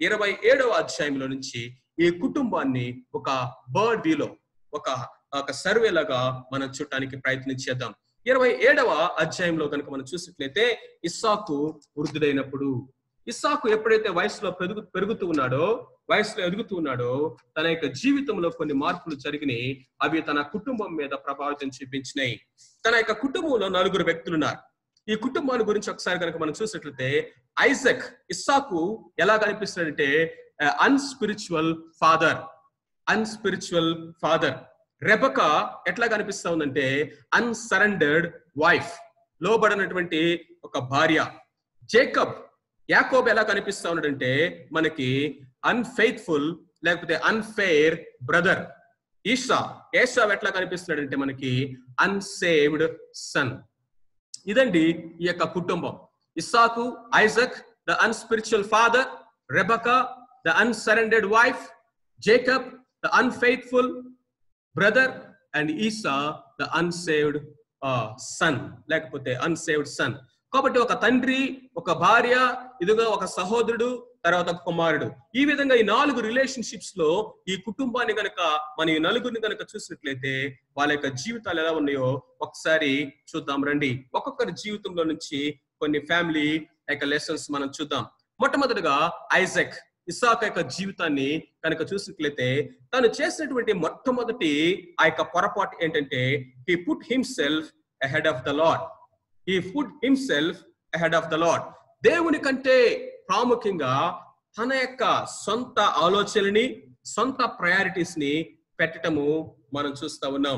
27వ అధ్యాయంలో నుంచి ఈ కుటుంబాన్ని ఒక బర్డ్ వ్యూలో ఒక సర్వే లాగా మనం చూడటానికి ప్రయత్నించేద్దాం. 27వ అధ్యాయంలో కనుక మనం చూసినట్లయితే ఇస్సాకు వృద్ధుడైనప్పుడు, ఇస్సాకు ఎప్పుడైతే వయసులో ఎదుగుతూ ఉన్నాడో తన యొక్క జీవితంలో కొన్ని మార్పులు జరిగినాయి. అవి తన కుటుంబం మీద ప్రభావితం చూపించినాయి. తన యొక్క కుటుంబంలో 4 వ్యక్తులు ఉన్నారు. ఈ కుటుంబాన్ని గురించి ఒకసారి కనుక మనం చూసినట్లయితే ఐజక్, ఇస్సాకు ఎలా కనిపిస్తున్నాడంటే అన్స్పిరిచువల్ ఫాదర్. రెబకా ఎట్లా కనిపిస్తా ఉందంటే అన్సరెండర్డ్ వైఫ్, లోబడినటువంటి ఒక భార్య. యాకోబ్ ఎలా కనిపిస్తా ఉన్నాడంటే మనకి అన్ఫెయిత్ఫుల్ లేకపోతే అన్ఫెయిర్ బ్రదర్. ఏసావ్ ఎట్లా కనిపిస్తున్నాడంటే మనకి అన్సేవ్డ్ సన్. ఇదండి ఈ యొక్క కుటుంబం. ఇస్సాకు, Isaac the unspiritual father, Rebecca the unsurrendered wife, Jacob the unfaithful brother and Esau the unsaved son లేకపోతే అన్సేవ్డ్ సన్. కాబట్టి ఒక తండ్రి, ఒక భార్య, ఇదిగా ఒక సహోదరుడు, తర్వాత ఒక కుమారుడు. ఈ విధంగా ఈ 4 రిలేషన్షిప్స్ లో ఈ కుటుంబాన్ని గనక మన ఈ 4గురిని గనక చూసినట్లయితే వాళ్ళ యొక్క జీవితాలు ఎలా ఉన్నాయో ఒకసారి చూద్దాం రండి. ఒక్కొక్కరి జీవితంలో నుంచి కొన్ని ఫ్యామిలీ యొక్క లెసన్స్ మనం చూద్దాం. మొట్టమొదటిగా ఐజక్, ఇస్సాకు యొక్క జీవితాన్ని కనుక చూసినట్లయితే తను చేసినటువంటి మొట్టమొదటి ఆ యొక్క పొరపాటు ఏంటంటే he put himself ahead of the Lord. దేవుని కంటే ప్రాముఖ్యంగా తన యొక్క సొంత ఆలోచనని, సొంత ప్రయారిటీస్ ని పెట్టటము మనం చూస్తా ఉన్నాం.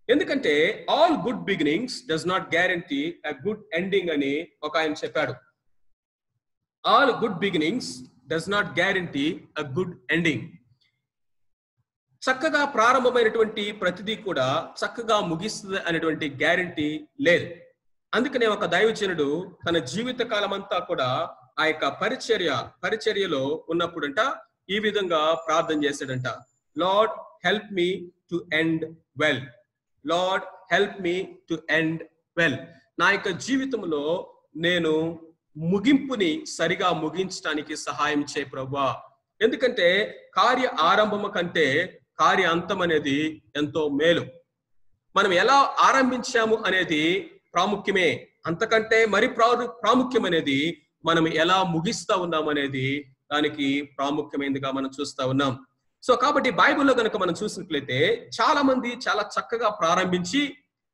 ఎందుకంటే all good beginnings does not guarantee a good ending అని ఒక ఆయన చెప్పాడు. All good beginnings does not guarantee a good ending. చక్కగా ప్రారంభమైనటువంటి ప్రతిదీ కూడా చక్కగా ముగిస్తుంది అనేటువంటి గ్యారంటీ లేదు. అందుకనే ఒక దైవజనుడు తన జీవిత కాలం అంతా కూడా ఆ యొక్క పరిచర్యలో ఉన్నప్పుడంట ఈ విధంగా ప్రార్థన చేశాడంట. Lord help me to end well. Lord help me to end well. నా యొక్క జీవితంలో నేను ముగింపుని సరిగా ముగించడానికి సహాయం చేయ ప్రభువా. ఎందుకంటే కార్య ఆరంభము కంటే కార్య అంతం అనేది ఎంతో మేలు. మనం ఎలా ఆరంభించాము అనేది ప్రాముఖ్యమే. అంతకంటే మరి ప్రాముఖ్యం అనేది మనం ఎలా ముగిస్తా ఉన్నాం అనేది దానికి ప్రాముఖ్యమైనదిగా మనం చూస్తా ఉన్నాం. సో కాబట్టి బైబిల్లో కనుక మనం చూసినట్లయితే చాలా మంది చాలా చక్కగా ప్రారంభించి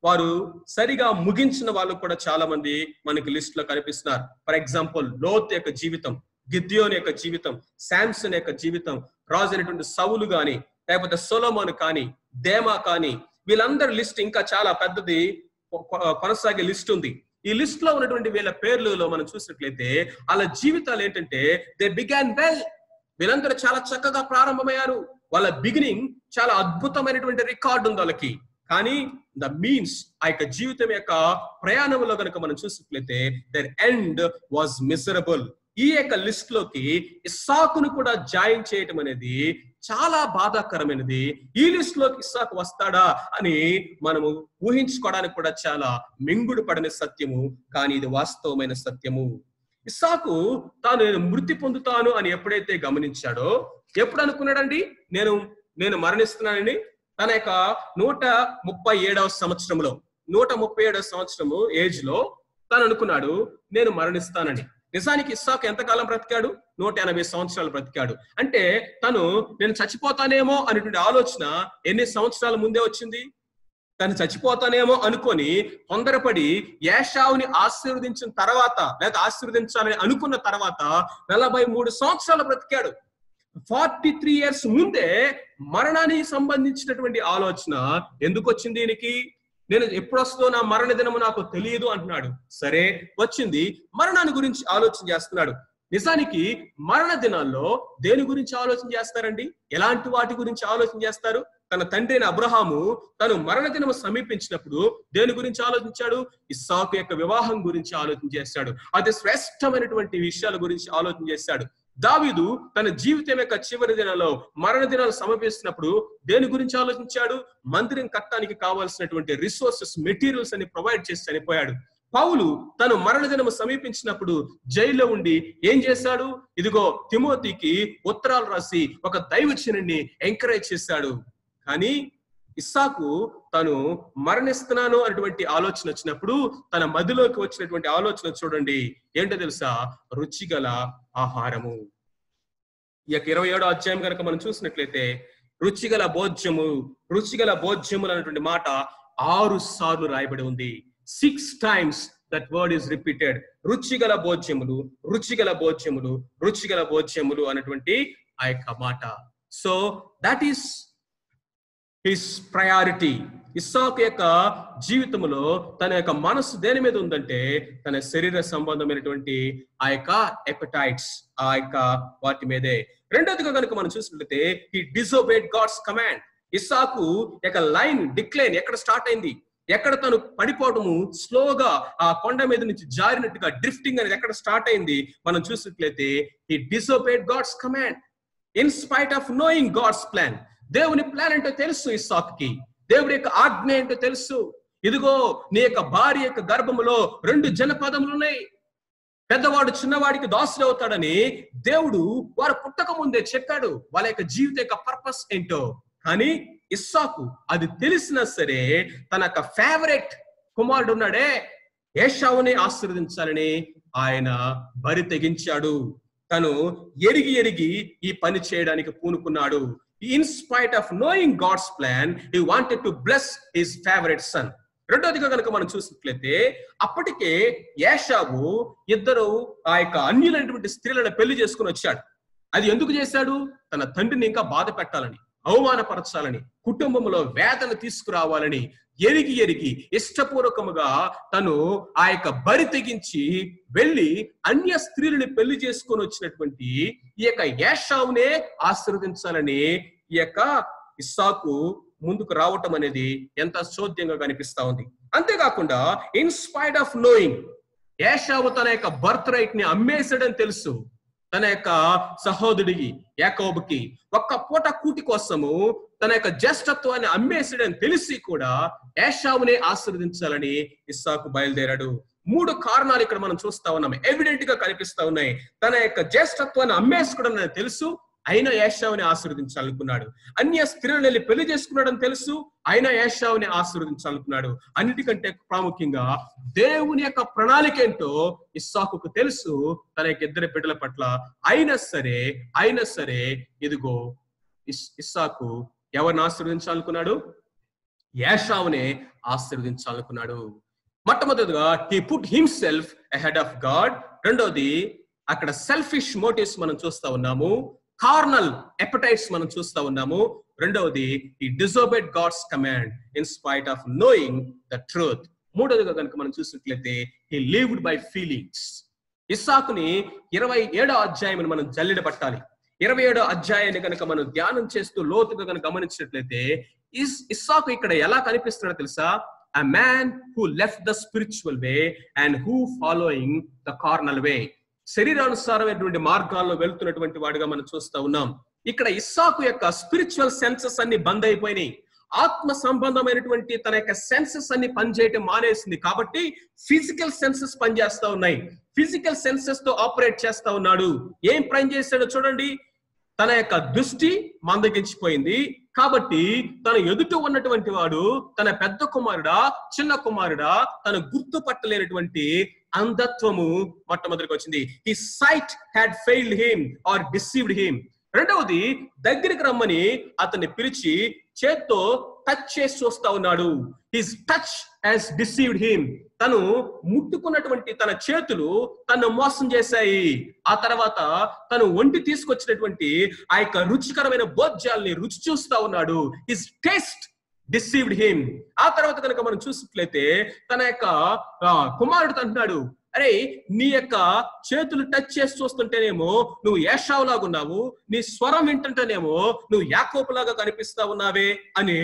వారు సరిగా ముగించిన వాళ్ళు కూడా చాలా మంది మనకి లిస్ట్ లో కనిపిస్తున్నారు. ఫర్ ఎగ్జాంపుల్ లోత్ యొక్క జీవితం, గిద్యోన్ యొక్క జీవితం, శాంసన్ యొక్క జీవితం, రాజు అయినటువంటి సౌలు గాని, లేకపోతే సొలొమోను కానీ, దేమా కానీ, వీళ్ళందరి లిస్ట్ ఇంకా చాలా పెద్దది కొనసాగే లిస్ట్ ఉంది. ఈ లిస్ట్ లో ఉన్నటువంటి వీళ్ళ పేర్లలో మనం చూసినట్లయితే వాళ్ళ జీవితాలు ఏంటంటే దే బిగాన్ వెల్. వీళ్ళందరూ చాలా చక్కగా ప్రారంభమయ్యారు. వాళ్ళ బిగినింగ్ చాలా అద్భుతమైనటువంటి రికార్డు ఉంది వాళ్ళకి. కానీ ద మీన్స్ ఆ యొక్క జీవితం యొక్క ప్రయాణంలో కనుక మనం చూసినట్లయితే దర్ ఎండ్ వాజ్ మిజరబుల్. ఈ యొక్క లిస్ట్ లోకి ఇస్సాకును కూడా జాయిన్ చేయటం అనేది చాలా బాధాకరమైనది. ఈ లిస్ట్ లోకి ఇస్సాకు వస్తాడా అని మనము ఊహించుకోవడానికి కూడా చాలా మింగుడు పడని సత్యము, కానీ ఇది వాస్తవమైన సత్యము. ఇస్సాకు తాను మృతి పొందుతాను అని ఎప్పుడైతే గమనించాడో, ఎప్పుడు అనుకున్నాడండి నేను మరణిస్తున్నానని? తన యొక్క 137వ సంవత్సరము ఏజ్ లో తను అనుకున్నాడు నేను మరణిస్తానని. నిజానికి ఇస్సాకు ఎంతకాలం బ్రతికాడు? 180 సంవత్సరాలు బ్రతికాడు. అంటే నేను చచ్చిపోతానేమో అనేటువంటి ఆలోచన ఎన్ని సంవత్సరాల ముందే వచ్చింది? తను చచ్చిపోతానేమో అనుకొని తొందరపడి ఏశావుని ఆశీర్వదించిన తర్వాత, లేదా ఆశీర్వదించాలని అనుకున్న తర్వాత 43 సంవత్సరాలు బ్రతికాడు. 43 years ముందే మరణానికి సంబంధించినటువంటి ఆలోచన ఎందుకు వచ్చింది ఈయనకి? నేను ఎప్పుడు వస్తుందో నా మరణ దినము నాకు తెలియదు అంటున్నాడు. సరే వచ్చింది, మరణాన్ని గురించి ఆలోచన చేస్తున్నాడు. నిజానికి మరణ దినాల్లో దేని గురించి ఆలోచన చేస్తారండి? ఎలాంటి వాటి గురించి ఆలోచన చేస్తారు? తన తండ్రి అయిన అబ్రహాము తను మరణ దినము సమీపించినప్పుడు దేని గురించి ఆలోచించాడు? ఇస్సాకు యొక్క వివాహం గురించి ఆలోచన చేశాడు. అతి శ్రేష్టమైనటువంటి విషయాల గురించి ఆలోచన చేశాడు. దావీదు తన జీవితం యొక్క చివరి దినాల్లో మరణ దినాలు సమీపిస్తున్నప్పుడు దేని గురించి ఆలోచించాడు? మందిరం కట్టడానికి కావాల్సినటువంటి రిసోర్సెస్, మెటీరియల్స్ అని ప్రొవైడ్ చేసి చనిపోయాడు. పౌలు తను మరణదినము సమీపించినప్పుడు జైల్లో ఉండి ఏం చేశాడు? ఇదిగో తిమోతికి ఉత్తరాలు రాసి ఒక దైవజనుడిని ఎంకరేజ్ చేశాడు. కానీ ఇస్సాకు తను మరణిస్తున్నాను అనేటువంటి ఆలోచన వచ్చినప్పుడు తన మదిలోకి వచ్చినటువంటి ఆలోచన చూడండి, ఏంటో తెలుసా? రుచిగల ఆహారము. ఈ యొక్క 27వ అధ్యాయం కనుక మనం చూసినట్లయితే రుచిగల భోజ్యములు అనేటువంటి మాట 6 సార్లు రాయబడి ఉంది. 6 times that word is repeated. రుచిగల భోజ్యములు, రుచిగల భోజ్యములు, రుచిగల భోజ్యములు అనేటువంటి ఆ యొక్క మాట. So that is his priority. ఇస్సాకు యొక్క జీవితంలో తన యొక్క మనసు దేని మీద ఉందంటే తన శరీర సంబంధమైనటువంటి ఆ యొక్క ఎపటైట్స్, ఆ యొక్క వాటి మీదే. రెండోదిగా కనుక మనం చూసినట్లయితే హి డిసోబేడ్ గాడ్స్ కమాండ్. ఇస్సాకు యొక్క లైన్ డిక్లైన్ ఎక్కడ స్టార్ట్ అయింది? ఎక్కడ తను పడిపోవడము, స్లోగా ఆ కొండ మీద నుంచి జారినట్టుగా డ్రిఫ్టింగ్ అనేది ఎక్కడ స్టార్ట్ అయింది మనం చూసినట్లయితే he disobeyed God's command in spite of knowing God's plan. దేవుని ప్లాన్ ఏంటో తెలుసు ఇస్సాకుకి, దేవుడి యొక్క ఆజ్ఞ ఏంటో తెలుసు. ఇదిగో నీ యొక్క భార్య యొక్క గర్భములో 2 జనపదములు ఉన్నాయి, పెద్దవాడు చిన్నవాడికి దాసుడు అవుతాడని దేవుడు వారు పుట్టక ముందే చెప్పాడు, వాళ్ళ యొక్క జీవిత యొక్క పర్పస్ ఏంటో. కానీ ఇస్సాకు అది తెలిసినా సరే తన యొక్క ఫేవరెట్ కుమారుడు ఉన్నాడే ఏశావుని ఆశీర్వదించాలని ఆయన బరి తెగించాడు. తను ఎరిగి ఈ పని చేయడానికి పూనుకున్నాడు. In spite of knowing God's plan, he wanted to bless his favorite son. రెండోదిగా కనుక మనం చూసినట్లయితే అప్పటికే ఏశావు ఇద్దరు ఆ యొక్క అన్యులైనటువంటి స్త్రీలను పెళ్లి చేసుకుని వచ్చాడు. అది ఎందుకు చేశాడు? తన తండ్రిని ఇంకా బాధ పెట్టాలని, అవమానపరచాలని, కుటుంబంలో వేదన తీసుకురావాలని ఎరిగి ఇష్టపూర్వకముగా తను ఆ యొక్క బరి తెగించి వెళ్ళి అన్య స్త్రీలను పెళ్లి చేసుకొని వచ్చినటువంటి ఈ యొక్క ఏశావునే ఆశీర్వదించాలని ఈ యొక్క ఇస్సాకు ముందుకు రావటం అనేది ఎంత చోద్యంగా కనిపిస్తా ఉంది. అంతేకాకుండా ఇన్ స్పైట్ ఆఫ్ నోయింగ్, ఏశావు తన యొక్క బర్త్ రైట్ ని అమ్మేసాడని తెలుసు. తన యొక్క సహోదరుడికి యాకోబుకి ఒక్క పూట కూటి కోసము తన యొక్క జ్యేష్ఠత్వాన్ని అమ్మేసాడని తెలిసి కూడా ఏశావునే ఆశీర్వదించాలని ఇస్సాకు బయలుదేరాడు. 3 కారణాలు ఇక్కడ మనం చూస్తా ఉన్నాం, ఎవిడెంట్ గా కనిపిస్తా ఉన్నాయి. తన యొక్క జ్యేష్ఠత్వాన్ని అమ్మేసుకోవడం తెలుసు, అయినా ఏశావుని ఆశీర్వదించాలనుకున్నాడు. అన్య స్త్రీలను వెళ్ళి పెళ్లి చేసుకున్నాడని తెలుసు, అయినా ఏశావుని ఆశీర్వదించాలనుకున్నాడు. అన్నిటికంటే ప్రాముఖ్యంగా దేవుని యొక్క ప్రణాళిక ఏంటో ఇస్సాకుకు తెలుసు తన యొక్క 2 బిడ్డల పట్ల. అయినా సరే ఇదిగో ఇస్సాకు ఎవరిని ఆశీర్వదించాలనుకున్నాడు? ఏశావునే ఆశీర్వదించాలనుకున్నాడు. మొట్టమొదటిగా he put himself ahead of God. రెండోది అక్కడ సెల్ఫిష్ మోటివ్స్ మనం చూస్తా ఉన్నాము, కార్నల్ ఎపటైట్స్ మనం చూస్తా ఉన్నాము. రెండవది he disobeyed God's command in spite of knowing the truth. మూడవదిగా కనుక మనం చూసినట్లయితే he lived by feelings. ఇస్సాకుని 27వ అధ్యాయం మనం జల్లెడ పట్టాలి. 27వ అధ్యాయాన్ని కనుక మనం ధ్యానం చేస్తూ లోతుగా కనుక గమనించినట్లయితే ఇస్సాకు ఇక్కడ ఎలా కనిపిస్తున్నాడో తెలుసా? A man who left the spiritual way and who following the carnal way. శరీరానుసారమైనటువంటి మార్గాల్లో వెళ్తున్నటువంటి వాడిగా మనం చూస్తా ఉన్నాం. ఇక్కడ ఇస్సాకు యొక్క స్పిరిచువల్ సెన్సెస్ అన్ని బంద్ అయిపోయినాయి. ఆత్మ సంబంధమైనటువంటి తన యొక్క సెన్సెస్ అన్ని పనిచేయటం మానేసింది. కాబట్టి ఫిజికల్ సెన్సెస్ పనిచేస్తా ఉన్నాయి. ఫిజికల్ సెన్సెస్ తో ఆపరేట్ చేస్తా ఉన్నాడు. ఏం పని చేశాడో చూడండి. తన యొక్క దృష్టి మందగించిపోయింది. కాబట్టి తన ఎదుట ఉన్నటువంటి వాడు తన పెద్ద కుమారుడా చిన్న కుమారుడా తన గుర్తుపట్టలేనటువంటి అంధత్వము మొట్టమొదటికి వచ్చింది. His sight had failed him or deceived him. రెండవది దగ్గరికి రమ్మని అతన్ని పిలిచి చేత్తో టచ్ చేసి చూస్తా ఉన్నాడు. His touch has deceived him. తను ముట్టుకున్నటువంటి తన చేతులు తను మోసం చేశాయి. ఆ తర్వాత తను ఒంటి తీసుకొచ్చినటువంటి ఆ యొక్క రుచికరమైన భోజ్యాల్ని రుచి చూస్తా ఉన్నాడు. His taste deceived him. ఆ తర్వాత కనుక మనం చూసినట్లయితే తన యొక్క కుమారుడు అంటున్నాడు, అరే నీ యొక్క చేతులు టచ్ చేసి చూస్తుంటేనేమో నువ్వు ఏశావులాగా ఉన్నావు, నీ స్వరం వింటుంటేనేమో నువ్వు యాకోబులాగా కనిపిస్తా ఉన్నావే అని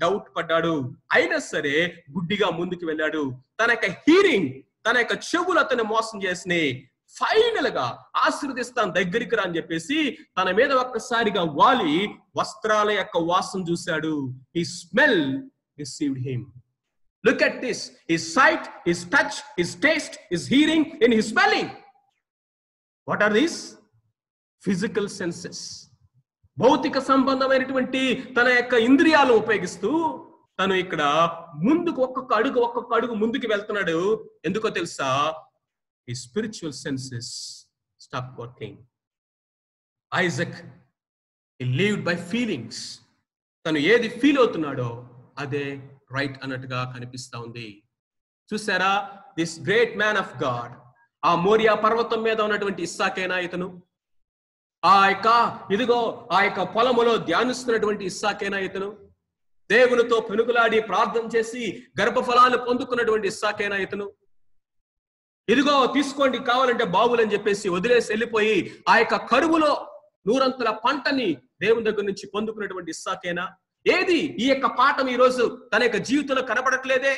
డౌట్ పడ్డాడు. అయినా సరే గుడ్డిగా ముందుకు వెళ్ళాడు. తన యొక్క హీరింగ్, తన యొక్క చెవులు అతన్ని మోసం చేసినాయి. ఫైనల్ గా ఆశీర్వదిస్తాను దగ్గరికి రా అని చెప్పేసి తన మీద ఒక్కసారిగా వాలి వస్త్రాల యొక్క వాసన చూశాడు. His smell deceived him. Look at this. His sight, his touch, his taste, his hearing, and his smelling. What are these? Physical senses. భౌతిక సంబంధమైనటువంటి తన యొక్క ఇంద్రియాలు ఉపయోగిస్తూ తను ఇక్కడ ముందుకు ఒక్కొక్క అడుగు ముందుకు వెళ్తున్నాడు. ఎందుకో తెలుసా? ఈ spiritual senses stop working. Isaac he lived by feelings. తను ఏది ఫీల్ అవుతున్నాడో అదే రైట్ అన్నట్టుగా కనిపిస్తా ఉంది. చూసారా? This great man of God, ఆ మోరియా పర్వతం మీద ఉన్నటువంటి ఇస్సాకేనా ఇతను? ఆ యొక్క పొలములో ధ్యానిస్తున్నటువంటి ఇస్సాకేనా ఇతను? దేవునితో పెనుగులాడి ప్రార్థన చేసి గర్భఫలాలు పొందుకున్నటువంటి ఇస్సాకేనా ఇతను? ఇదిగో తీసుకోండి కావాలంటే బావులని చెప్పేసి వదిలేసి వెళ్ళిపోయి ఆ యొక్క కరువులో 100 పంటని దేవుని దగ్గర నుంచి పొందుకున్నటువంటి ఇస్సాకేనా? ఏది ఈ యొక్క పాఠం ఈ రోజు తన యొక్క జీవితంలో కనబడట్లేదే?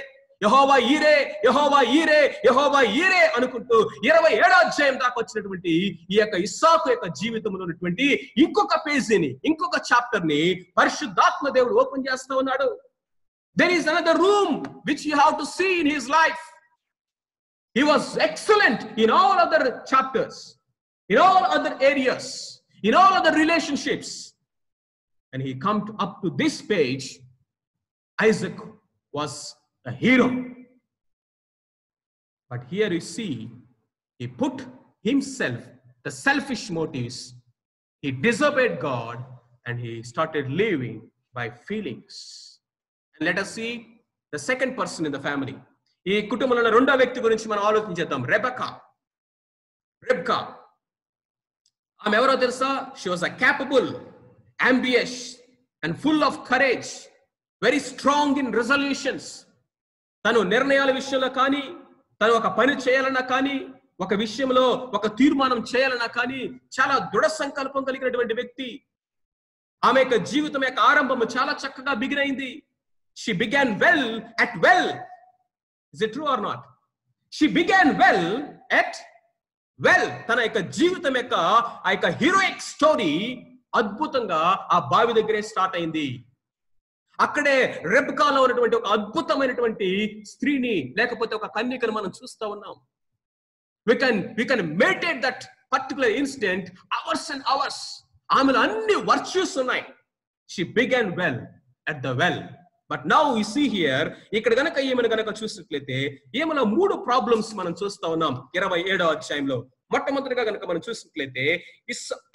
యెహోవా ఈరే, యెహోవా ఈరే, యెహోవా ఈరే అనుకుంటూ 27వ అధ్యాయం దాకా వచ్చినటువంటి ఈ యొక్క ఇస్సాకు యొక్క జీవితంలో ఉన్నటువంటి ఇంకొక పేజీని, ఇంకొక చాప్టర్ ని పరిశుద్ధాత్మ దేవుడు ఓపెన్ చేస్తా ఉన్నాడు. There is another room which you have to see in his life. He was excellent in all other chapters, in all other areas, in all other relationships. And he come up to this page. Isaac was a hero. But here you see, he put himself, the selfish motives. He disobeyed God and he started living by feelings. And let us see the second person in the family. ఈ కుటుంబంలో రెండో వ్యక్తి గురించి మనం ఆలోచించేద్దాం. Rebecca. ఆమె ఎవరో తెలుసా? She was a capable, ambitious and full of courage, very strong in resolutions. తను నిర్ణయాల విషయంలో కానీ, తను ఒక పని చేయాలన్నా కానీ, ఒక విషయంలో ఒక తీర్మానం చేయాలన్నా కానీ చాలా దృఢ సంకల్పం కలిగినటువంటి వ్యక్తి. ఆమె యొక్క జీవితం యొక్క ఆరంభం చాలా చక్కగా బిగినైంది. She began well. Is it true or not? She began well. తన యొక్క జీవితం యొక్క ఆ యొక్క హీరోయిక్ స్టోరీ అద్భుతంగా ఆ బావి దగ్గరే స్టార్ట్ అయింది. అక్కడే రెబెకాలో ఉన్నటువంటి ఒక అద్భుతమైనటువంటి స్త్రీని, లేకపోతే ఒక కన్యకను మనం చూస్తా ఉన్నాం. We can meditate that particular incident hours and hours. ఆమెలో అన్ని వర్చ్యూస్ ఉన్నాయి. She began well at the well. But now we see here, ఇక్కడ గనక ఈమెను గనక చూసినట్లయితే ఈమెలో 3 ప్రాబ్లమ్స్ మనం చూస్తా ఉన్నాం 27వ అధ్యాయంలో. మొట్టమొదటిగా గనక మనం చూసినట్లయితే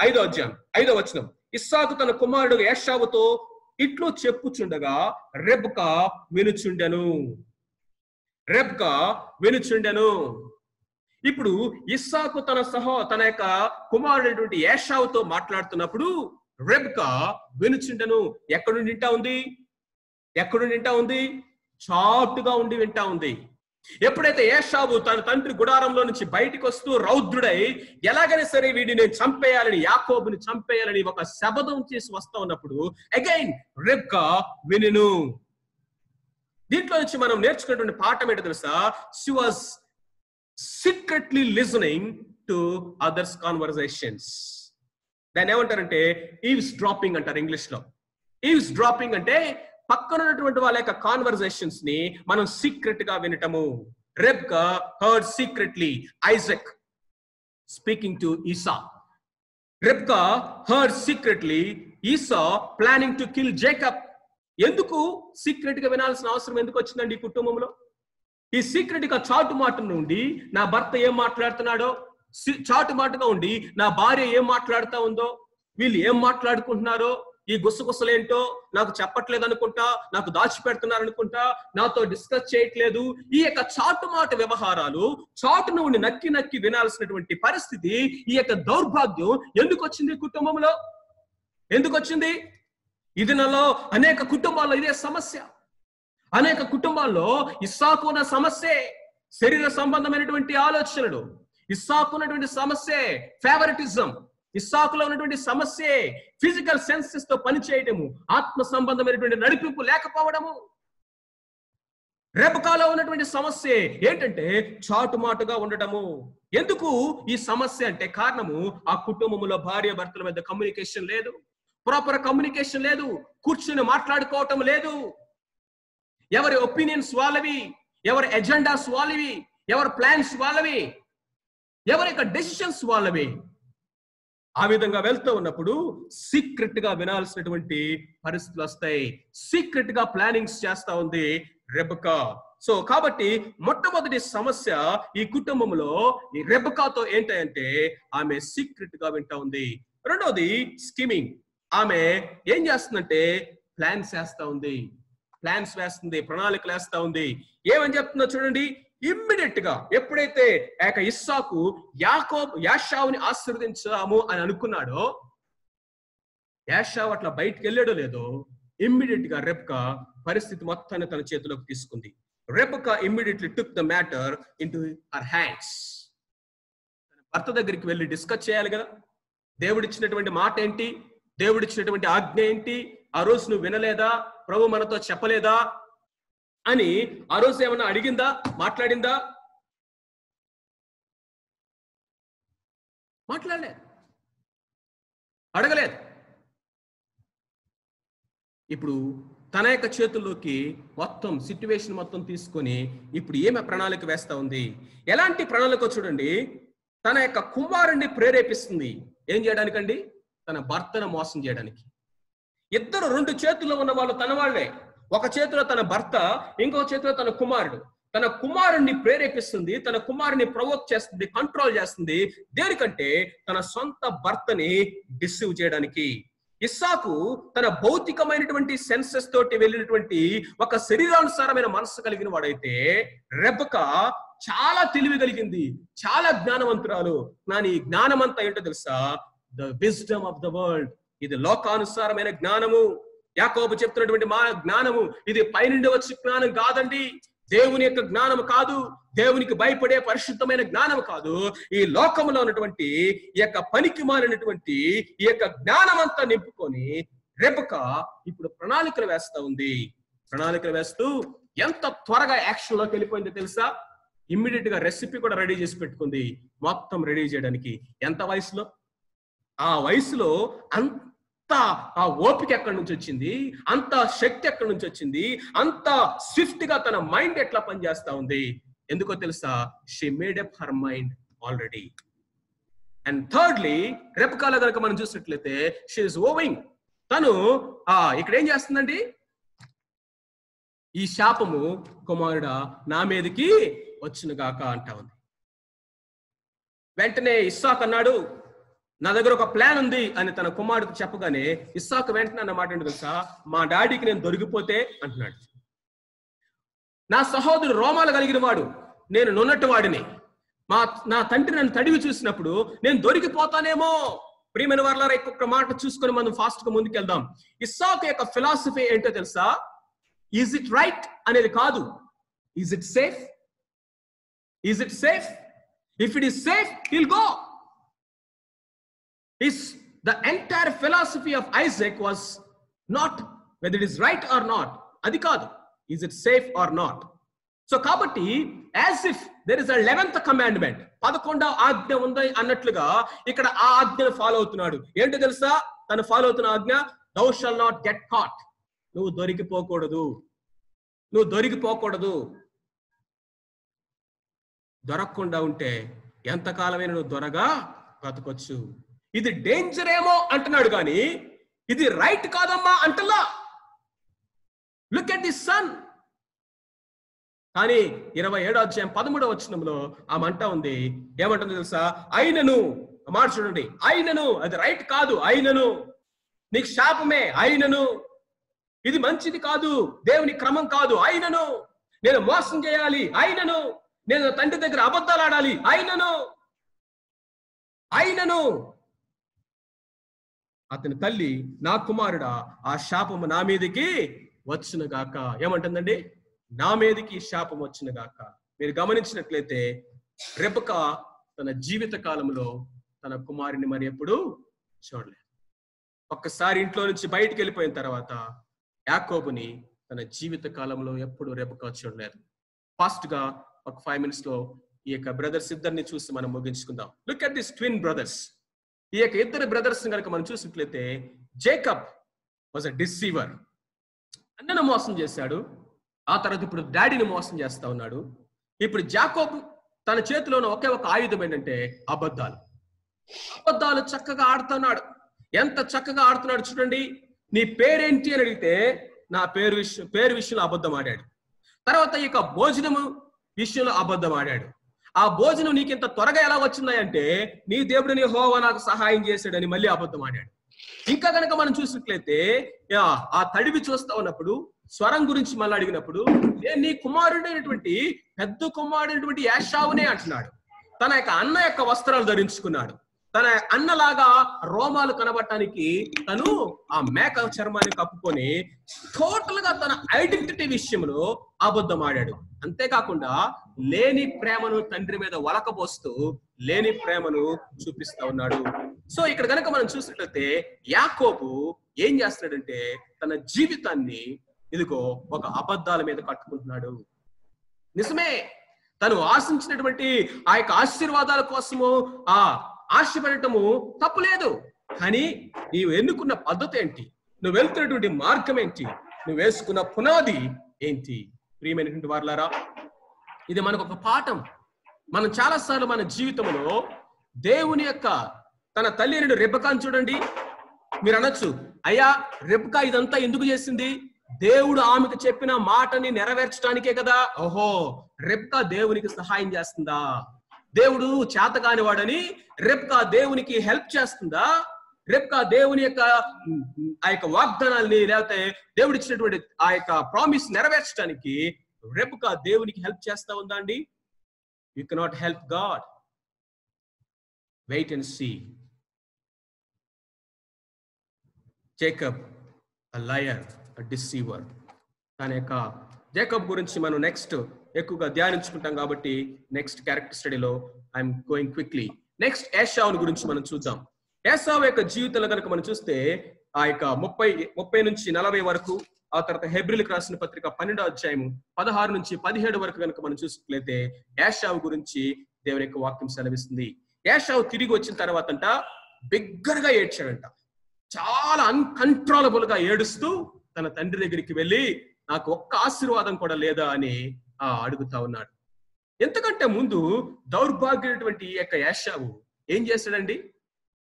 5వ అధ్యాయం 5వ వచనం. ఇస్సాకు తన కుమారుడు ఏశావుతో ఇట్లు చెప్పుచుండగా రెబెకా వినుచుండెను. ఇప్పుడు ఇస్సాకు తన యొక్క కుమారుడైనటువంటి ఏశావుతో మాట్లాడుతున్నప్పుడు రెబెకా వినుచుండెను. ఎక్కడుండి వింటా ఉంది? చాటుగా ఉండి వింటా ఉంది. ఎప్పుడైతే ఏశావు తన తండ్రి గుడారంలో నుంచి బయటికి వస్తూ రౌద్రుడై ఎలాగైనా సరే వీడిని నేను చంపేయాలని, యాకోబుని చంపేయాలని ఒక శపథం చేసి వస్తా ఉన్నప్పుడు అగైన్ రెబెకా వినెను. దీంట్లో నుంచి మనం నేర్చుకున్నటువంటి పాఠం ఏంటో తెలుసా? She was secretly listening to others conversations. దాన్ని ఏమంటారంటే ఈవ్స్ డ్రాపింగ్ అంటారు ఇంగ్లీష్ లో. ఈవ్స్ డ్రాపింగ్ అంటే పక్కన ఉన్నటువంటి వాళ్ళ యొక్క కాన్వర్సేషన్స్ ని మనం సీక్రెట్ గా వినటము. Rebecca heard secretly Isaac speaking to Esau. Rebecca heard secretly Esau planning to kill Jacob. ఎందుకు సీక్రెట్ గా వినాల్సిన అవసరం ఎందుకు వచ్చిందండి ఈ కుటుంబంలో? ఈ సీక్రెట్ గా చాటుమాట నుండి నా భర్త ఏం మాట్లాడుతున్నాడో, చాటుమాటగా ఉండి నా భార్య ఏం మాట్లాడుతా ఉందో, వీళ్ళు ఏం మాట్లాడుకుంటున్నారో, ఈ గుసగుసలేంటో నాకు చెప్పట్లేదు అనుకుంటా, నాకు దాచిపెడుతున్నారు అనుకుంటా, నాతో డిస్కస్ చేయట్లేదు. ఈ యొక్క చాటుమాట వ్యవహారాలు చాటును ఉండి నక్కి వినాల్సినటువంటి పరిస్థితి, ఈ యొక్క దౌర్భాగ్యం ఎందుకు వచ్చింది కుటుంబంలో? ఎందుకు వచ్చింది? ఈ దినాల్లో అనేక కుటుంబాల్లో ఇదే సమస్య. అనేక కుటుంబాల్లో ఇస్సాకు ఉన్న సమస్యే శరీర సంబంధమైనటువంటి ఆలోచనలు, ఇస్సాకు ఉన్నటువంటి సమస్యే ఫేవరెటిజం, ఇస్సాకులో ఉన్నటువంటి సమస్యే ఫిజికల్ సెన్సెస్ తో పనిచేయడము, ఆత్మ సంబంధమైనటువంటి నడిపింపు లేకపోవడము. రెబెకాలో ఉన్నటువంటి సమస్య ఏంటంటే చాటుమాటుగా ఉండటము. ఎందుకు ఈ సమస్య అంటే కారణము ఆ కుటుంబంలో భార్య భర్తల మధ్య కమ్యూనికేషన్ లేదు, ప్రాపర్ కమ్యూనికేషన్ లేదు, కూర్చుని మాట్లాడుకోవటం లేదు. ఎవరి ఒపీనియన్స్ వాళ్ళవి, ఎవరి ఎజెండాస్ వాళ్ళవి, ఎవరి ప్లాన్స్ వాళ్ళవి, ఎవరి యొక్క డెసిషన్స్ వాళ్ళవి. ఆ విధంగా వెళ్తూ ఉన్నప్పుడు సీక్రెట్ గా వినాల్సినటువంటి పరిస్థితులు వస్తాయి. సీక్రెట్ గా ప్లానింగ్స్ చేస్తా ఉంది రెబెకా. సో కాబట్టి మొట్టమొదటి సమస్య ఈ కుటుంబంలో ఈ రెబెకాతో ఏంటంటే ఆమె సీక్రెట్ గా వింటా ఉంది. రెండవది స్కిమింగ్. ఆమె ఏం చేస్తుందంటే ప్లాన్స్ వేస్తా ఉంది, ప్లాన్స్ వేస్తుంది, ప్రణాళికలు వేస్తా ఉంది. ఏమని చెప్తుందో చూడండి. ఇమ్మీడియట్ గా ఎప్పుడైతే ఇస్సాకు యాషావుని ఆశీర్వదించాము అని అనుకున్నాడో, యాషావు అట్లా బయటకు వెళ్ళాడో లేదో, ఇమ్మీడియట్ గా రెబెకా పరిస్థితి మొత్తాన్ని తన చేతిలోకి తీసుకుంది. Rebecca immediately took the matter into her hands. తన భర్త దగ్గరికి వెళ్ళి డిస్కస్ చేయాలి కదా. దేవుడిచ్చినటువంటి మాట ఏంటి, దేవుడిచ్చినటువంటి ఆజ్ఞ ఏంటి, ఆ రోజు నువ్వు వినలేదా, ప్రభు మనతో చెప్పలేదా అని ఆ రోజు ఏమన్నా అడిగిందా, మాట్లాడిందా? మాట్లాడలేదు, అడగలేదు. ఇప్పుడు తన యొక్క చేతుల్లోకి మొత్తం సిట్యువేషన్ మొత్తం తీసుకొని ఇప్పుడు ఏమి ప్రణాళిక వేస్తా ఉంది. ఎలాంటి ప్రణాళిక చూడండి. తన యొక్క కుమారుణ్ణి ప్రేరేపిస్తుంది. ఏం చేయడానికండి? తన భర్తను మోసం చేయడానికి. ఇద్దరు రెండు చేతుల్లో ఉన్న వాళ్ళు తన వాళ్ళే. ఒక చేతిలో తన భర్త, ఇంకో చేతిలో తన కుమారుడు. తన కుమారుణ్ణి ప్రేరేపిస్తుంది, తన కుమారుని ప్రవోక్ చేస్తుంది, కంట్రోల్ చేస్తుంది. దేనికంటే తన సొంత భర్తని డిసీవ్ చేయడానికి. ఇస్సాకు తన భౌతికమైనటువంటి సెన్సెస్ తోటి వెళ్ళినటువంటి ఒక శరీరానుసారమైన మనస్సు కలిగిన వాడైతే, రెబెకా చాలా తెలివి కలిగింది, చాలా జ్ఞానవంతురాలు. కానీ ఈ జ్ఞానం అంతా ఏంటో తెలుసా? The wisdom of the world. ఇది లోకానుసారమైన జ్ఞానము. యాకోబు చెప్తున్నటువంటి మా జ్ఞానము ఇది పైనుండి వచ్చే జ్ఞానం కాదండి. దేవుని యొక్క జ్ఞానం కాదు, దేవునికి భయపడే పరిశుద్ధమైన జ్ఞానం కాదు. ఈ లోకంలో ఉన్నటువంటి ఈ యొక్క పనికి మారినటువంటి ఈ యొక్క జ్ఞానం అంతా నింపుకొని రెబెకా ఇప్పుడు ప్రణాళికలు వేస్తా ఉంది. ప్రణాళికలు వేస్తూ ఎంత త్వరగా యాక్షన్ లోకి వెళ్ళిపోయిందో తెలుసా? ఇమ్మీడియట్ గా రెసిపీ కూడా రెడీ చేసి పెట్టుకుంది, మొత్తం రెడీ చేయడానికి. ఎంత వయసులో? ఆ వయసులో అంత ఆ ఓపిక ఎక్కడి నుంచి వచ్చింది, అంత శక్తి ఎక్కడి నుంచి వచ్చింది, అంత స్విఫ్ట్ గా తన మైండ్ ఎట్లా పనిచేస్తా ఉంది? ఎందుకో తెలుసా? She made up her mind already. And thirdly, రెబెకాలో కనుక మనం చూసినట్లయితే షీ ఇస్ ఓవింగ్. తను ఇక్కడ ఏం చేస్తుందండి? ఈ శాపము కుమారుడా నా మీదకి వచ్చునుగాక అంటా ఉంది. వెంటనే ఇస్సాకు అన్నాడు, నా దగ్గర ఒక ప్లాన్ ఉంది అని తన కుమారుడికి చెప్పగానే ఇస్సాకు వెంటనే అన్న మాట ఏంటో తెలుసా? మా డాడీకి నేను దొరికిపోతే అంటున్నాడు. నా సహోదరుడు రోమాలు కలిగిన వాడు, నేను నున్నట్టు వాడిని. నా తండ్రి నన్ను తడివి చూసినప్పుడు నేను దొరికిపోతానేమో. ప్రియమైన వారలారా, ఇంకొక మాట చూసుకొని మనం ఫాస్ట్ గా ముందుకెళ్దాం. ఇస్సాకు యొక్క ఫిలాసఫీ ఏంటో తెలుసా? ఈజ్ ఇట్ రైట్ అనేది కాదు, is it safe? Is it safe? If it is safe he'll go. The entire philosophy of Isaac was not whether it is right or not. Adi kaadu. Is it safe or not? So kabatti, as if there is a 11th commandment, 11వ ఆజ్ఞ ఉంది అన్నట్లుగా ఇక్కడ ఆ ఆజ్ఞను follow అవుతున్నాడు. ఏంటో తెలుసా? తను ఫాలో అవుతున్న ఆజ్ఞ, thou shall not get caught. నువ్వు దొరికిపోకూడదు, నువ్వు దొరికిపోకూడదు. దొరకకుండా ఉంటే ఎంతకాలమైనా నువ్వు దొరగా బ్రతకొచ్చు. ఇది డేంజర్ ఏమో అంటున్నాడు, కానీ ఇది రైట్ కాదమ్మా అంటలా. Look at the son. కానీ 27వ అధ్యాయం 13వ వచనంలో ఆ మంట ఉంది. ఏమంటుంది తెలుసా? అయినను, మాట చూడండి, అయినను అది రైట్ కాదు, అయినను నీకు శాపమే, అయినను ఇది మంచిది కాదు, దేవుని క్రమం కాదు, అయినను నేను మోసం చేయాలి, అయినను నేను తండ్రి దగ్గర అబద్ధాలు ఆడాలి, అయినను అతని తల్లి, నా కుమారుడా ఆ శాపము నా మీదకి వచ్చునుగాక. ఏమంటుందండి? నా మీదకి శాపం వచ్చునుగాక. మీరు గమనించినట్లయితే రెబెకా తన జీవిత కాలంలో తన కుమారుని మరి ఎప్పుడు చూడలేదు. ఒక్కసారి ఇంట్లో నుంచి బయటికి వెళ్ళిపోయిన తర్వాత యాకోబుని తన జీవిత కాలంలో ఎప్పుడు రెబెకా చూడలేదు. ఫాస్ట్ గా ఒక 5 minutes లో ఈ యొక్క బ్రదర్స్ ఇద్దరిని చూసి మనం ముగించుకుందాం. Look at this twin brothers. ఈ యొక్క ఇద్దరు బ్రదర్స్ కనుక మనం చూసినట్లయితే, జేకబ్ వాజ్ అ డిసీవర్. అన్నను మోసం చేశాడు, ఆ తర్వాత ఇప్పుడు డాడీని మోసం చేస్తా ఉన్నాడు. ఇప్పుడు యాకోబు తన చేతిలో ఉన్న ఒకే ఒక ఆయుధం ఏంటంటే అబద్ధాలు. అబద్ధాలు చక్కగా ఆడుతున్నాడు. ఎంత చక్కగా ఆడుతున్నాడు చూడండి. నీ పేరేంటి అని అడిగితే నా పేరు విషయంలో అబద్ధం ఆడాడు. తర్వాత ఇక భోజనము విషయంలో అబద్ధం ఆడాడు. ఆ భోజనం నీకు ఇంత త్వరగా ఎలా వచ్చిందంటే నీ దేవుడిని యెహోవా నాకు సహాయం చేశాడని మళ్ళీ అబద్ధం ఆడాడు. ఇంకా కనుక మనం చూసినట్లయితే ఆ తడివి చూస్తా ఉన్నప్పుడు స్వరం గురించి మళ్ళీ అడిగినప్పుడు నేను నీ కుమారుడైనటువంటి పెద్ద కుమారుడైనటువంటి ఏశావునే అంటున్నాడు. తన యొక్క అన్న యొక్క వస్త్రాలు ధరించుకున్నాడు. తన అన్నలాగా రోమాలు కనబడటానికి తను ఆ మేక చర్మాన్ని కప్పుకొని టోటల్ గా తన ఐడెంటిటీ విషయంలో అబద్ధం ఆడాడు. అంతేకాకుండా లేని ప్రేమను తండ్రి మీద వలకబోస్తూ లేని ప్రేమను చూపిస్తా ఉన్నాడు. సో ఇక్కడ కనుక మనం చూసినట్లయితే యాకోబు ఏం చేస్తున్నాడంటే తన జీవితాన్ని ఇదిగో ఒక అబద్ధాల మీద కట్టుకుంటున్నాడు. నిజమే, తను ఆశించినటువంటి ఆ యొక్క ఆశీర్వాదాల కోసము ఆశపడటము తప్పులేదు. కానీ నీవు ఎన్నుకున్న పద్ధతి ఏంటి, నువ్వు వెళ్తున్నటువంటి మార్గం ఏంటి, నువ్వు వేసుకున్న పునాది ఏంటి? ప్రియమైనటువంటి వారులారా, ఇది మనకు ఒక పాఠం. మనం చాలాసార్లు మన జీవితంలో దేవుని యొక్క తన తల్లి అయిన రెబెకాను చూడండి. మీరు అనొచ్చు, అయ్యా రెబెకా ఇదంతా ఎందుకు చేసింది? దేవుడు ఆమెకు చెప్పిన మాటని నెరవేర్చడానికే కదా. ఓహో, రెబెకా దేవునికి సహాయం చేస్తుందా? దేవుడు చేతగాని వాడని రెబెకా దేవునికి హెల్ప్ చేస్తుందా? రెబెకా దేవుని యొక్క ఆ యొక్క వాగ్దానాల్ని లేకపోతే దేవుడు ఇచ్చినటువంటి ఆ యొక్క ప్రామిస్ నెరవేర్చడానికి రెబెకా దేవునికి హెల్ప్ చేస్తా ఉందా అండి? You cannot help God. Wait and see. Jacob a liar, a deceiver. తన యొక్క జేకబ్ గురించి మనం నెక్స్ట్ ఎక్కువగా ధ్యానించుకుంటాం కాబట్టి నెక్స్ట్ క్యారెక్టర్ స్టడీలో ఐఎమ్ గోయింగ్ క్విక్లీ. నెక్స్ట్ ఏశావుని గురించి మనం చూద్దాం. ఏశావు యొక్క జీవితంలో కనుక మనం చూస్తే ఆ యొక్క 30 నుంచి 40 వరకు, ఆ తర్వాత హెబ్రీలకు రాసిన పత్రిక 12వ అధ్యాయము 16 నుంచి 17 వరకు కనుక మనం చూసినట్లయితే ఏశావు గురించి దేవుని యొక్క వాక్యం సెలవిస్తుంది. ఏశావు తిరిగి వచ్చిన తర్వాత అంట బిగ్గరగా ఏడ్చాడంట. చాలా అన్కంట్రోలబుల్ గా ఏడుస్తూ తన తండ్రి దగ్గరికి వెళ్ళి నాకు ఒక్క ఆశీర్వాదం కూడా లేదా అని అడుగుతా ఉన్నాడు. ఎంతకంటే ముందు దౌర్భాగ్యమైనటువంటి ఈ యొక్క ఏశావు ఏం చేశాడండి?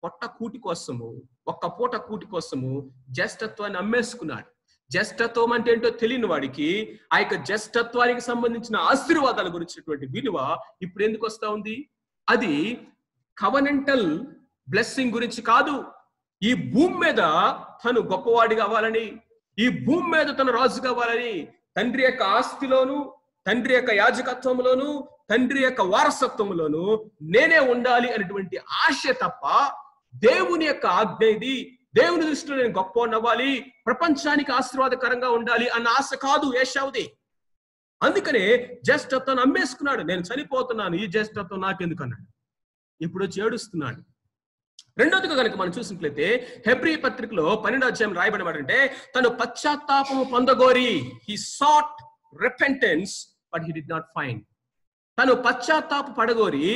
పొట్ట కూటి కోసము, ఒక్క పూట కూటి కోసము జ్యేష్ఠత్వాన్ని అమ్మేసుకున్నాడు. జ్యేష్ఠత్వం అంటే ఏంటో తెలియని వాడికి ఆ యొక్క జ్యేష్ఠత్వానికి సంబంధించిన ఆశీర్వాదాల గురించినటువంటి విలువ ఇప్పుడు ఎందుకు వస్తా ఉంది? అది కవనెంటల్ బ్లెస్సింగ్ గురించి కాదు. ఈ భూమి మీద తను గొప్పవాడి కావాలని, ఈ భూమి మీద తను రాజు కావాలని, తండ్రి యొక్క ఆస్తిలోను, తండ్రి యొక్క యాజకత్వంలోను, తండ్రి యొక్క వారసత్వంలోను నేనే ఉండాలి అనేటువంటి ఆశ తప్ప దేవుని యొక్క ఆజ్ఞ ఇది, దేవుని దృష్టిలో నేను గొప్పవాడిని అవ్వాలి, ప్రపంచానికి ఆశీర్వాదకరంగా ఉండాలి అన్న ఆశ కాదు ఏశావుది. అందుకనే జ్యేష్ఠత్వాన్ని అమ్మేసుకున్నాడు. నేను చనిపోతున్నాను, ఈ జ్యేష్ఠత్వం నాకెందుకు అన్నాడు. ఇప్పుడు వచ్చి ఏడుస్తున్నాడు. రెండోదిగా కనుక మనం చూసినట్లయితే హెబ్రీ పత్రికలో 12వ అధ్యాయం రాయబడమంటే తను పశ్చాత్తాపము పొందగోరి, he sought repentance but he did not find. తను పశ్చాత్తాప పడగోరి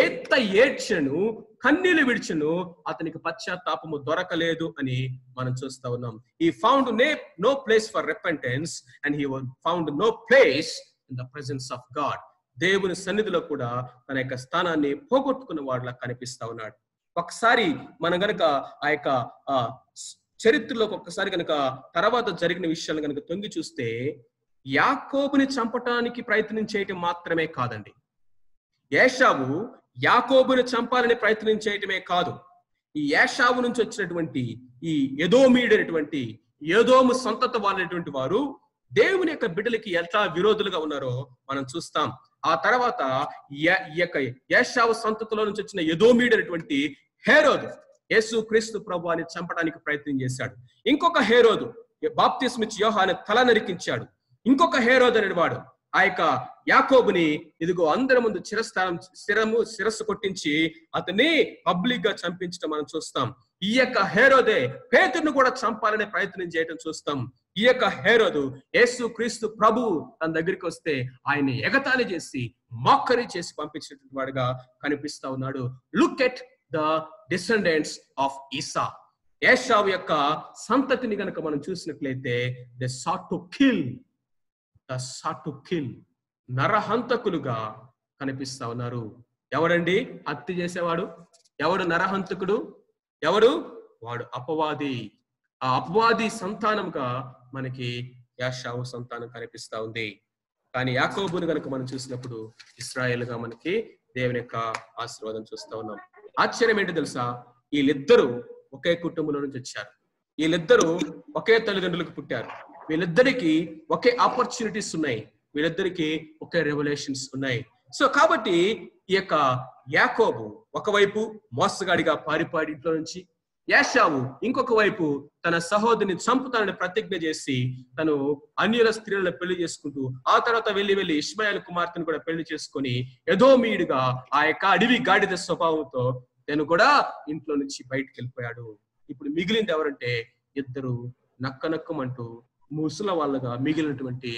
ఏత్త ఏడ్చెను, కన్నీళ్లు విడిచెను, అతనికి పశ్చాత్తాపము దొరకలేదు అని మనం చూస్తా ఉన్నాం. He found no place for repentance and he found no place in the presence of God. దేవుని సన్నిధిలో కూడా తన యొక్క స్థానాన్ని పోగొట్టుకున్న వాడిలా కనిపిస్తా ఉన్నాడు. ఒకసారి మనం గనక ఆ యొక్క చరిత్రలోకి ఒక్కసారి కనుక తర్వాత జరిగిన విషయాలు కనుక తొంగి చూస్తే యాకోబుని చంపటానికి ప్రయత్నం చేయటం మాత్రమే కాదండి. ఏశావు యాకోబుని చంపాలని ప్రయత్నం చేయటమే కాదు, ఈ ఏశావు నుంచి వచ్చినటువంటి ఈ ఎదోమీడైనటువంటి ఏదోము సంతత వాళ్ళటువంటి వారు దేవుని యొక్క బిడ్డలకి ఎంత విరోధులుగా ఉన్నారో మనం చూస్తాం. ఆ తర్వాత ఈ యొక్క ఏశావు సంతతిలో నుంచి వచ్చిన ఎదోమీడైనటువంటి హేరోదు యేసు క్రీస్తు ప్రభువుని చంపడానికి ప్రయత్నం చేశాడు. ఇంకొక హేరోదు బాప్తిస్మిచ్చి యోహాను తల నరికించాడు. ఇంకొక హేరోదు అనేవాడు ఆ యొక్క యాకోబుని ఇదిగో అందరి ముందు శిరస్సు కొట్టించి అతన్ని పబ్లిక్ గా చంపించడం మనం చూస్తాం. ఈ యొక్క హేరోదే పేతురును కూడా చంపాలనే ప్రయత్నం చేయటం చూస్తాం. ఈ యొక్క హేరోదు యేసు క్రీస్తు ప్రభు తన దగ్గరికి వస్తే ఆయన్ని ఎగతాళి చేసి మోక్కరి చేసి పంపించినటువంటి వాడుగా కనిపిస్తా ఉన్నాడు. Look at the descendants of Esau. ఏశావు యొక్క సంతతిని గనక మనం చూసినట్లయితే they sought to kill sought to kill, నరహంతకులుగా కనిపిస్తా ఉన్నారు. ఎవడండి హత్య చేసేవాడు? ఎవడు నరహంతకుడు? ఎవడు? వాడు అపవాది. ఆ అపవాది సంతానంగా మనకి యాషావు సంతానం కనిపిస్తా ఉంది. కానీ యాకోబును గనుక మనం చూసినప్పుడు ఇశ్రాయేలుగా మనకి దేవుని యొక్క ఆశీర్వాదం చూస్తా ఉన్నాం. ఆశ్చర్యం ఏంటి తెలుసా? వీళ్ళిద్దరూ ఒకే కుటుంబంలో నుంచి వచ్చారు. వీళ్ళిద్దరూ ఒకే తల్లిదండ్రులకు పుట్టారు. వీళ్ళిద్దరికి ఒకే ఆపర్చునిటీస్ ఉన్నాయి. వీళ్ళిద్దరికి ఒకే రెవల్యూషన్స్ ఉన్నాయి. సో కాబట్టి ఈ యొక్క యాకోబు ఒకవైపు మోసగాడిగా పారిపాడి ఇంట్లో నుంచి, యాషావు ఇంకొక వైపు తన సహోదరిని చంపుతానని ప్రతిజ్ఞ చేసి తను అన్యుల స్త్రీలను పెళ్లి చేసుకుంటూ ఆ తర్వాత వెళ్ళి ఇష్మాయేలు కుమార్తెను కూడా పెళ్లి చేసుకొని ఎదోమీయుడిగా ఆ యొక్క అడవి గాడిద స్వభావంతో తను కూడా ఇంట్లో నుంచి బయటకు వెళ్ళిపోయాడు. ఇప్పుడు మిగిలింది ఎవరంటే ఇద్దరు నక్కనక్కమంటూ ముసల వాళ్ళగా మిగిలినటువంటి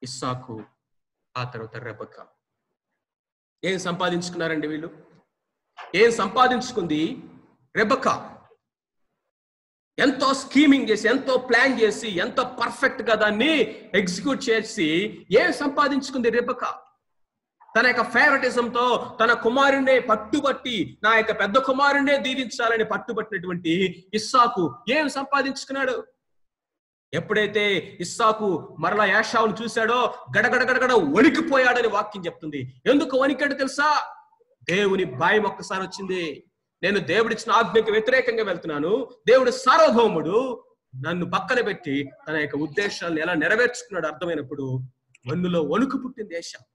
ఇస్సాకు, ఆ తర్వాత రెబెక్కా. ఏం సంపాదించుకున్నారండి వీళ్ళు? ఏం సంపాదించుకుంది రెబెక్కా? ఎంతో స్కీమింగ్ చేసి, ఎంతో ప్లాన్ చేసి, ఎంతో పర్ఫెక్ట్ గా దాన్ని ఎగ్జిక్యూట్ చేసి ఏం సంపాదించుకుంది రెబెక్కా? తన యొక్క ఫేవరెటిజంతో తన కుమారుణ్ణే పట్టుబట్టి నా యొక్క పెద్ద కుమారుణ్ణే దీవించాలని పట్టుబట్టినటువంటి ఇస్సాకు ఏం సంపాదించుకున్నాడు? ఎప్పుడైతే ఇస్సాకు మరలా యాషావును చూశాడో గడగడ వణికిపోయాడని వాక్యం చెప్తుంది. ఎందుకు వణికాడు తెలుసా? దేవుని భయం ఒక్కసారి వచ్చింది. నేను దేవుడిచ్చిన ఆజ్ఞకు వ్యతిరేకంగా వెళ్తున్నాను, దేవుడు సార్వభౌముడు, నన్ను పక్కన పెట్టి తన యొక్క ఉద్దేశాలను ఎలా నెరవేర్చుకున్నాడు అర్థమైనప్పుడు వన్నులో వణుకు పుట్టింది ఇస్సాకు.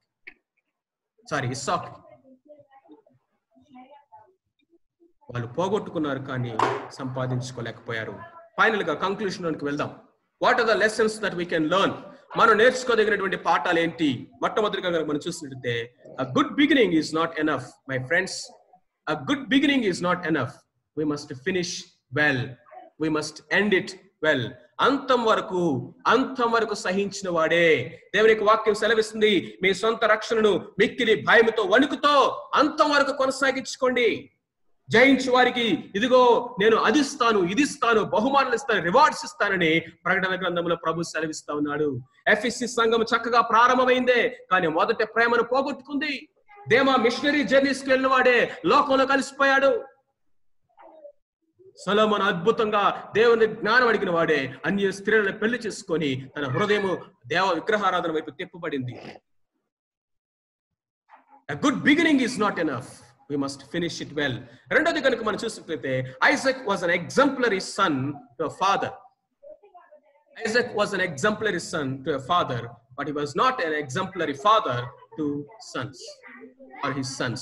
వాళ్ళు పోగొట్టుకున్నారు కానీ సంపాదించుకోలేకపోయారు. ఫైనల్ గా కంక్లూషన్ లోకి వెళ్దాం. What are the lessons that we can learn? మనం నేర్చుకోదగినటువంటి పాఠాలు ఏంటి? మొట్టమొదటిగా మనం చూసినట్లయితే a good beginning is not enough, my friends. A good beginning is not enough. We must finish well. We must end it well. అంతం వరకు సహించిన వాడే. దేవుని యొక్క వాక్యం సెలవిస్తుంది, మీ సొంత రక్షణను మిక్కిలి భయముతో వణుకుతో అంతం వరకు కొనసాగించుకోండి. జయించు వారికి ఇదిగో నేను అదిస్తాను, ఇదిస్తాను, బహుమానాలు ఇస్తాను, రివార్డ్స్ ఇస్తానని ప్రకటన గ్రంథంలో ప్రభు సెలవిస్తా ఉన్నాడు. ఎఫెసీ సంఘం చక్కగా ప్రారంభమైందే కానీ మొదట ప్రేమను పోగొట్టుకుంది. దేమా మిషనరీ జర్నీస్ కి వెళ్ళిన వాడే లోకంలో కలిసిపోయాడు. సొలొమోను అద్భుతంగా దేవుని జ్ఞానం అడిగిన వాడే అన్య స్త్రీలను పెళ్లి చేసుకొని తన హృదయము దేవ విగ్రహారాధన వైపు తిప్పబడింది. A good beginning is not enough. We must finish it well. రెండోది కనుక మనం చూసినట్లయితే Isaac was an exemplary son to a father. Isaac was an exemplary son to a father, but he was not an exemplary father to sons or his sons.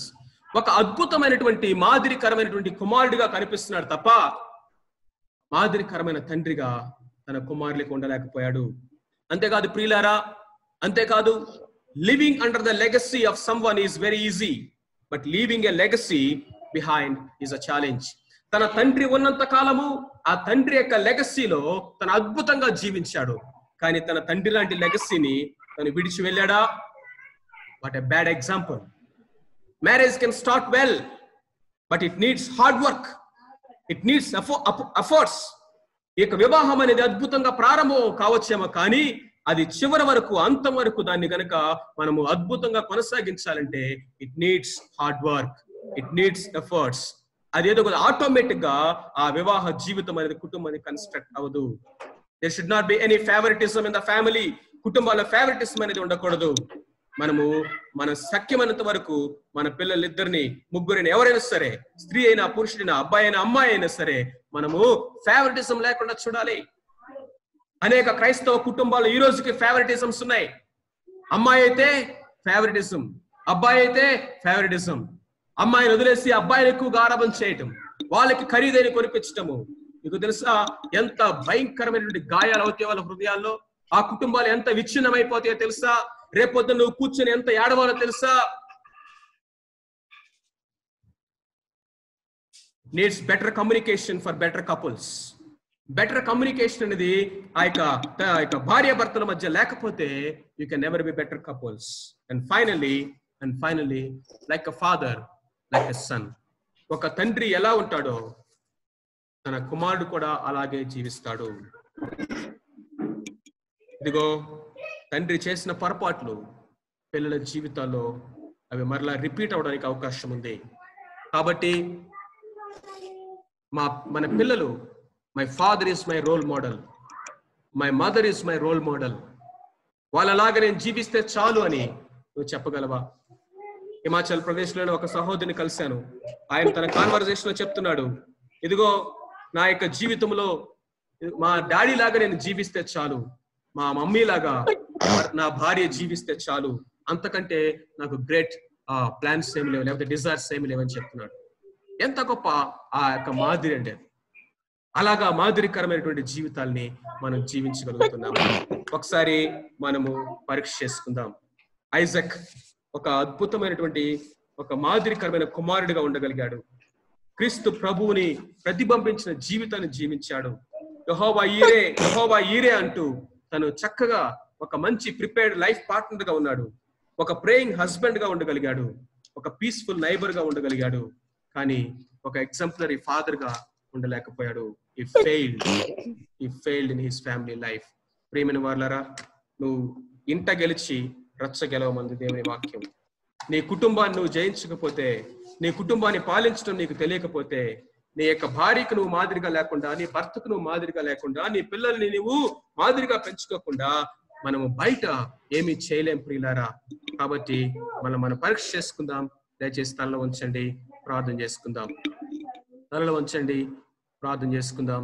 ఒక అద్భుతమైనటువంటి మాదిరికరమైనటువంటి కుమారుడిగా కనిపిస్తున్నాడు తప్ప మాదిరికరమైన తండ్రిగా తన కుమారులకు ఉండలేకపోయాడు. అంతేకాదు ప్రియులారా, అంతేకాదు living under the legacy of someone is very easy, but leaving a legacy behind is a challenge. తన తండ్రి ఉన్నంత కాలము ఆ తండ్రి యొక్క లెగసీలో తన అద్భుతంగా జీవించాడు. కానీ తన తండ్రి లాంటి లెగసీని తను విడిచి వెళ్ళాడా? What a bad example. Marriage can start well, but it needs hard work. It needs efforts. ఈ యొక్క వివాహం అనేది అద్భుతంగా ప్రారంభం కావచ్చేమో కానీ అది చివరి వరకు అంతం వరకు దాన్ని గనక మనము అద్భుతంగా కొనసాగించాలంటే it needs hard work, it needs efforts. అదేదో ఆటోమేటిక్ గా ఆ వివాహ జీవితం అనేది కుటుంబాన్ని కన్స్ట్రక్ట్ అవ్వదు. There should not be any favoritism in the family. కుటుంబాల ఫేవరెటిజం అనేది ఉండకూడదు. మనము మన సఖ్యమైనంత వరకు మన పిల్లలిద్దరిని ముగ్గురిని ఎవరైనా సరే, స్త్రీ అయినా పురుషుడైనా, అబ్బాయి అయినా అమ్మాయి అయినా సరే, మనము ఫేవరెటిజం లేకుండా చూడాలి. అనేక క్రైస్తవ కుటుంబాలు ఈ రోజుకి ఫేవరెటిజమ్స్ ఉన్నాయి. అమ్మాయి అయితే ఫేవరెటిజం, అబ్బాయి అయితే ఫేవరెటిజం. అమ్మాయిని వదిలేసి అబ్బాయిని ఎక్కువగా ఆరాధన చేయటం, వాళ్ళకి ఖరీదైన కొనిపించటము. మీకు తెలుసా ఎంత భయంకరమైనటువంటి గాయాలు అవుతాయి వాళ్ళ హృదయాల్లో? ఆ కుటుంబాలు ఎంత విచ్ఛిన్నమైపోతాయో తెలుసా? రేపొద్దు నువ్వు కూర్చొని ఎంత ఏడవాలో తెలుసా? Needs better communication for better couples. Better communication అనేది ఆ యొక్క భార్య భర్తల మధ్య లేకపోతే you can never be better couples. And finally like a father like a son. ఒక తండ్రి ఎలా ఉంటాడో తన కుమారుడు కూడా అలాగే జీవిస్తాడు. ఇదిగో తండ్రి చేసిన పొరపాట్లు పిల్లల జీవితాల్లో అవి మరలా రిపీట్ అవడానికి అవకాశం ఉంది. కాబట్టి మన పిల్లలు my father is my role model, my mother is my role model, వాళ్ళలాగా నేను జీవిస్తే చాలు అని నువ్వు చెప్పగలవా? హిమాచల్ ప్రదేశ్లోని ఒక సహోదరిని కలిశాను. ఆయన తన కాన్వర్జేషన్ లో చెప్తున్నాడు, ఇదిగో నా యొక్క జీవితంలో మా డాడీ లాగా నేను జీవిస్తే చాలు, మా మమ్మీ లాగా నా భార్య జీవిస్తే చాలు, అంతకంటే నాకు గ్రేట్ ప్లాన్స్ ఏమి లేవు, లేకపోతే డిజైర్స్ ఏమి లేవని చెప్తున్నాడు. ఎంత గొప్ప ఆ యొక్క మాదిరి అంటే! అలాగా మాదిరికరమైనటువంటి జీవితాల్ని మనం జీవించగలుగుతున్నాము. ఒకసారి మనము పరీక్ష చేసుకుందాం. ఐజక్ ఒక అద్భుతమైనటువంటి ఒక మాదిరికరమైన కుమారుడిగా ఉండగలిగాడు. క్రీస్తు ప్రభువుని ప్రతిబింబించిన జీవితాన్ని జీవించాడు. యెహోవా ఈరే అంటూ తను చక్కగా ఒక మంచి ప్రిపేర్డ్ లైఫ్ పార్ట్నర్ గా ఉన్నాడు. ఒక ప్రేయింగ్ హస్బెండ్ గా ఉండగలిగాడు. ఒక పీస్ఫుల్ నైబర్ గా ఉండగలిగాడు. కానీ ఒక ఎగ్జాంపులరీ ఫాదర్ గా ఉండలేకపోయాడు. He failed in his family life. ప్రియమైన వారలారా, నువ్వు ఇంట గెలిచి రచ్చ గెలవమంది దేవుని వాక్యం. నీ కుటుంబాన్ని నువ్వు జయించకపోతే, నీ కుటుంబాన్ని పాలించడం నీకు తెలియకపోతే, నీ యొక్క భార్యకు నువ్వు మాదిరిగా లేకుండా, నీ భర్తకు నువ్వు మాదిరిగా లేకుండా, నీ పిల్లల్ని నువ్వు మాదిరిగా పెంచుకోకుండా మనము బయట ఏమీ చేయలేం ప్రియులారా. కాబట్టి మనం పరీక్ష చేసుకుందాం. దయచేసి తలలో ఉంచండి, ప్రార్థన చేసుకుందాం. తలలో ఉంచండి, ప్రార్థన చేసుకుందాం.